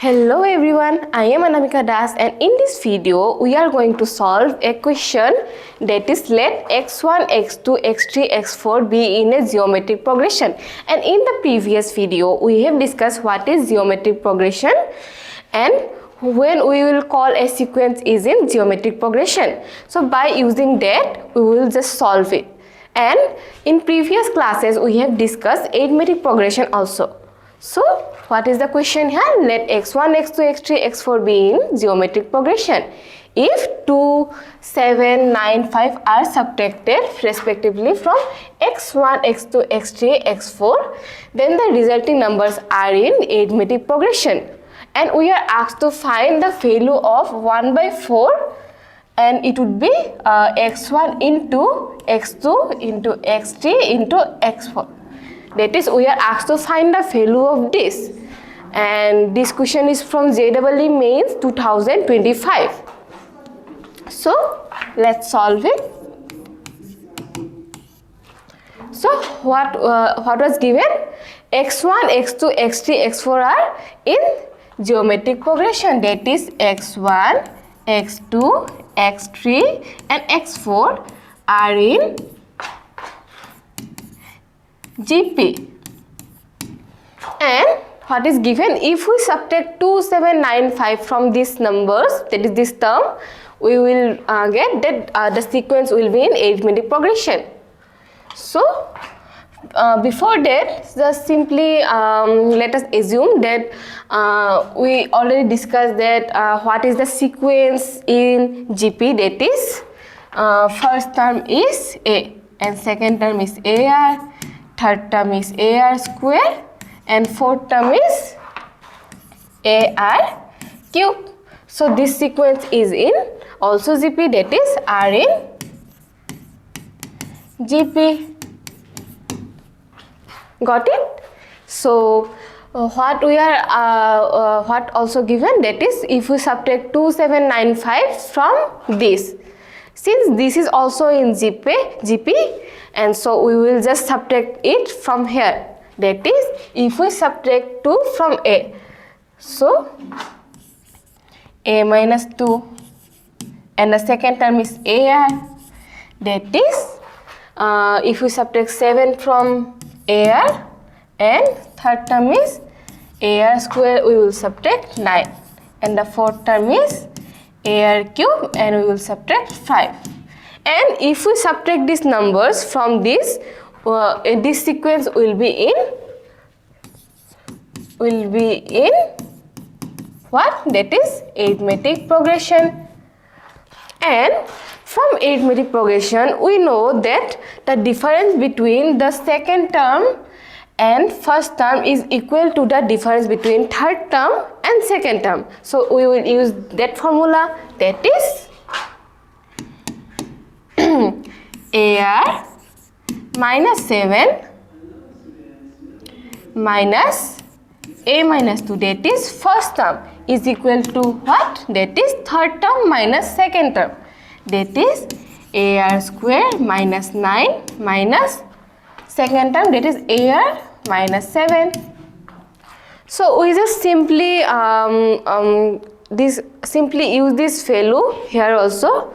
Hello everyone, I am Anamika and in this video we are going to solve a question that is let x1, x2, x3, x4 be in a geometric progression. And in the previous video we have discussed what is geometric progression and when we will call a sequence is in geometric progression. So by using that we will just solve it. And in previous classes we have discussed arithmetic progression also. So what is the question here? Let x1, x2, x3, x4 be in geometric progression. If 2, 7, 9, 5 are subtracted respectively from x1, x2, x3, x4, then the resulting numbers are in arithmetic progression. And we are asked to find the value of 1 by 4 and it would be x1 into x2 into x3 into x4. That is, we are asked to find the value of this. And this question is from JEE Mains 2025. So, let's solve it. So, what was given? x1, x2, x3, x4 are in geometric progression. That is, x1, x2, x3 and x4 are in GP. And what is given? If we subtract 2, 7, 9, 5 from these numbers, that is this term, we will get that the sequence will be in arithmetic progression. So, before that, just simply let us assume that we already discussed that what is the sequence in GP, that is first term is A and second term is AR, third term is AR square and fourth term is AR cube. So this sequence is in also GP, that is R in GP. Got it? So what we are what also given, that is if we subtract 2, 7, 9, 5 from this, since this is also in GP and so we will just subtract it from here. That is, if we subtract 2 from A, so A minus 2 and the second term is AR. That is, if we subtract 7 from AR and third term is AR square, we will subtract 9 and the fourth term is AR cube and we will subtract 5. And if we subtract these numbers from this, this sequence will be in what? That is arithmetic progression. And from arithmetic progression, we know that the difference between the second term and first term is equal to the difference between third term and second term. So we will use that formula, that is AR minus 7 minus A minus 2, that is first term, is equal to what? That is third term minus second term. That is AR square minus 9 minus second term, that is AR minus 7. So we just simply use this value here also.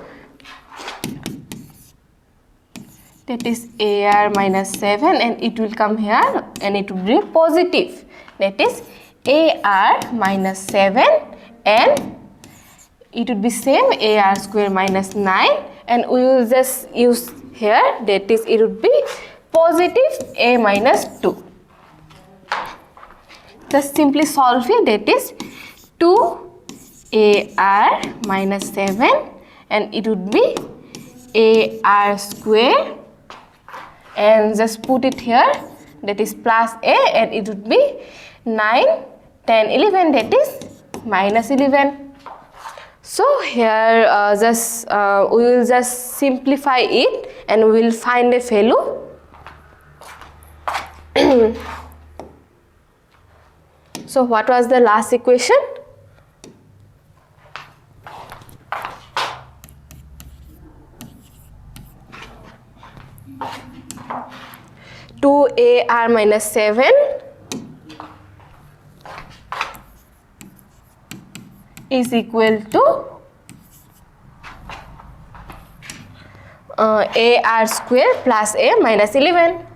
That is AR minus 7 and it will come here and it will be positive. That is AR minus 7 and it would be same AR square minus 9 and we will just use here, that is it would be positive A minus 2. Just simply solve it, that is 2 AR minus 7 and it would be AR square and just put it here, that is plus A and it would be 9, 10, 11, that is minus 11. So here we will just simplify it and we will find a value. So what was the last equation? Two AR minus 7 is equal to AR square plus A minus 11.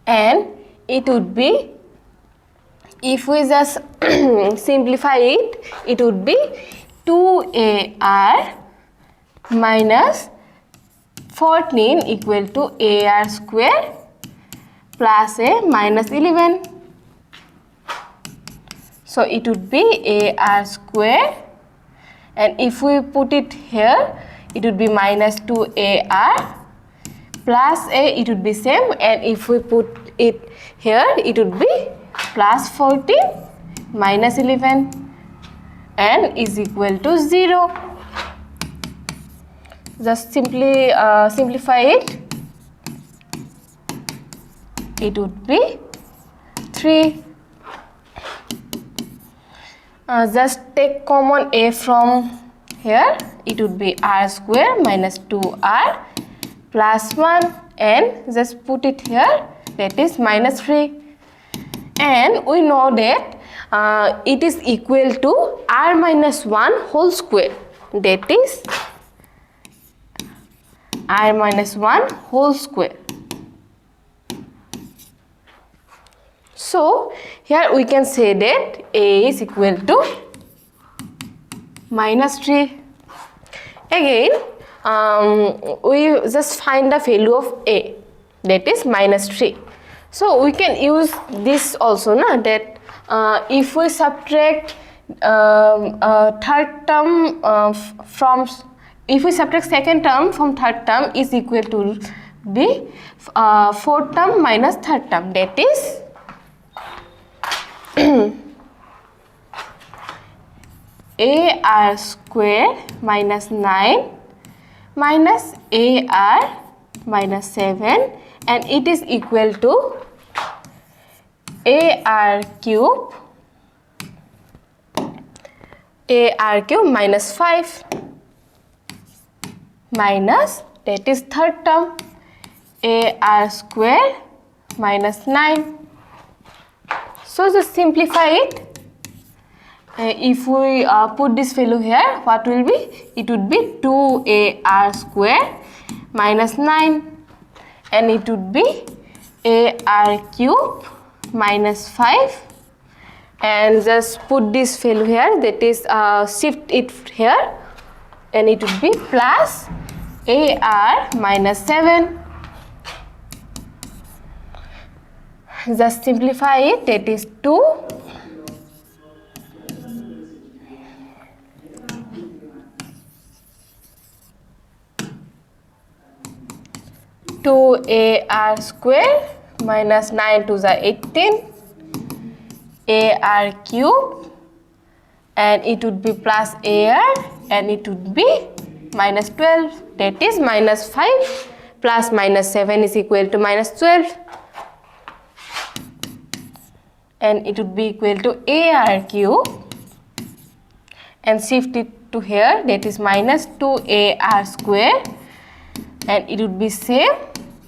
And it would be, if we just simplify it, it would be 2AR minus 14 equal to AR square plus A minus 11. So it would be AR square, and if we put it here, it would be minus 2AR plus A, it would be same, and if we put it here, it would be plus 14 minus 11 and is equal to 0. Just simply simplify it. It would be 3. Just take common A from here. It would be R square minus 2R plus 1, and just put it here, that is minus 3. And we know that it is equal to R minus 1 whole square, that is R minus 1 whole square. So here we can say that A is equal to minus 3. Again, we just find the value of A, that is minus 3. So we can use this also, that if we subtract third term from, if we subtract second term from third term, is equal to be fourth term minus third term, that is AR square minus 9 minus AR minus 7, and it is equal to AR cube minus 5 minus, that is third term, AR square minus 9. So just simplify it. If we put this value here, what will be? It would be 2AR square minus 9, and it would be AR cube minus 5, and just put this value here, that is shift it here, and it would be plus AR minus 7. Just simplify it, that is 2AR square minus 9 to the 18 AR cube, and it would be plus AR, and it would be minus 12, that is minus 5 plus minus 7 is equal to minus 12, and it would be equal to AR cube, and shift it to here, that is minus 2AR square, and it would be same,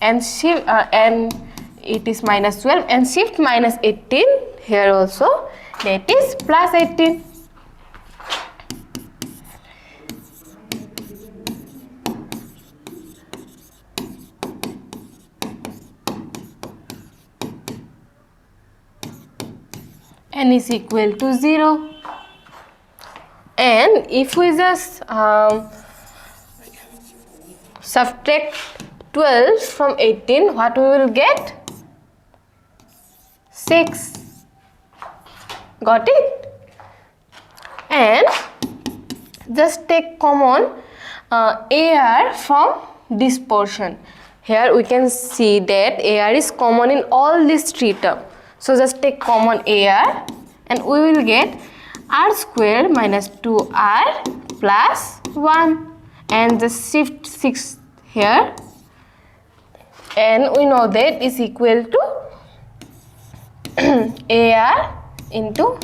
and shift and it is minus 12, and shift minus 18 here also, that is plus 18. And is equal to 0. And if we just subtract 12 from 18, what we will get? 6. Got it? And just take common AR from this portion. Here we can see that AR is common in all these three terms. So just take common AR, and we will get R square minus 2R plus 1, and just shift 6 here, and we know that is equal to AR into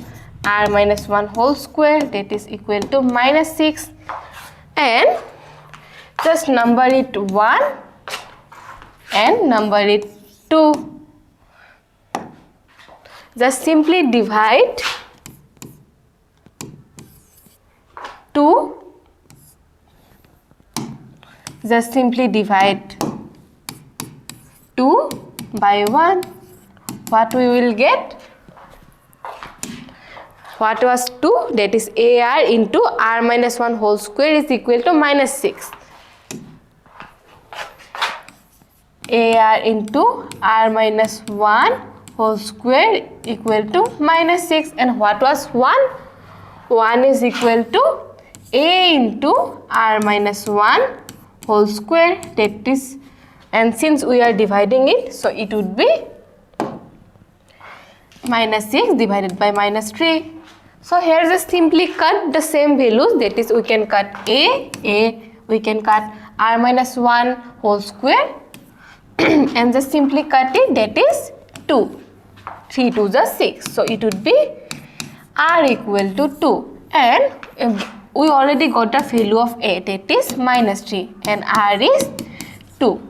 R minus 1 whole square, that is equal to minus 6, and just number it 1 and number it 2. Just simply divide 2. Just simply divide 2 by 1. What we will get? What was 2? That is AR into R minus 1 whole square is equal to minus 6. AR into R minus 1 whole square equal to minus 6. And what was 1? 1 is equal to A into R minus 1 whole square. That is, and since we are dividing it, so it would be minus 6 divided by minus 3. So here just simply cut the same values, that is we can cut A, we can cut R minus 1 whole square and just simply cut it, that is 2. 3 2 is 6. So it would be R equal to 2. And we already got the value of A, that is minus 3, and R is 2.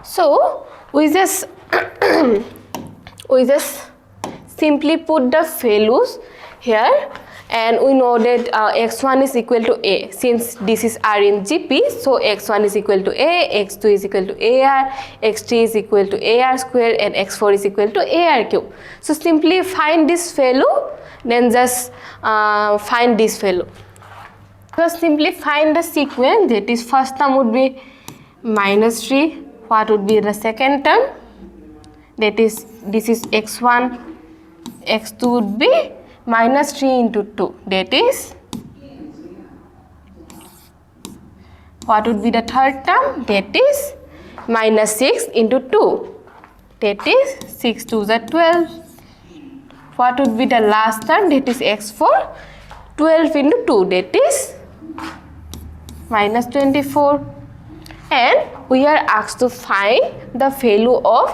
So we just simply put the values here, and we know that x1 is equal to A. Since this is R in GP, so x1 is equal to A, x2 is equal to AR, x3 is equal to AR square, and x4 is equal to AR cube. So simply find this value, then just find this value. So simply find the sequence, that is first term would be minus 3. What would be the second term? That is, this is x1, x2 would be minus 3 into 2. That is, what would be the third term? That is minus 6 into 2. That is 6 2 is 12. What would be the last term? That is x4. 12 into 2. That is minus 24. And we are asked to find the value of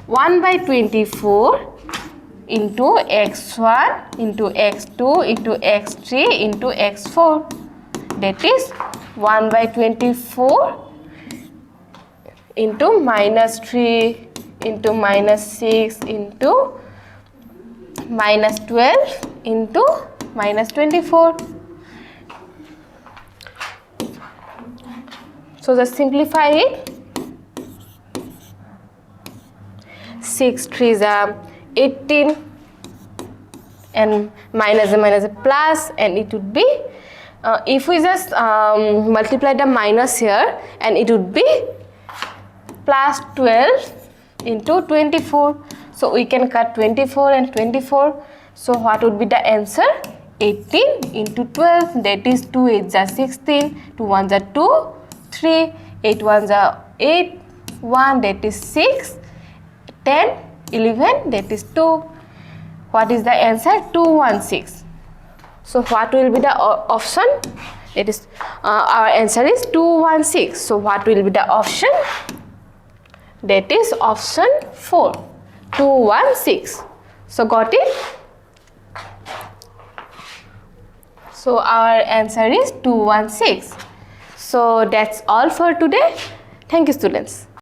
1 by 24 into x1 into x2 into x3 into x4. That is 1 by 24 into minus 3 into minus 6 into minus 12 into minus 24. So just simplify it. 6 3 is 18, and minus a plus, and it would be if we just multiply the minus here, and it would be plus 12 into 24. So we can cut 24 and 24. So what would be the answer? 18 into 12, that is 2 8 is 16, 2 1 is 2, 3, 8 1 is 8, 1 that is 6, 10, 11 that is 2. What is the answer? 216. So what will be the option? It is our answer is 216. So what will be the option? That is option 4, 216. So got it? So our answer is 216. So that's all for today. Thank you, students.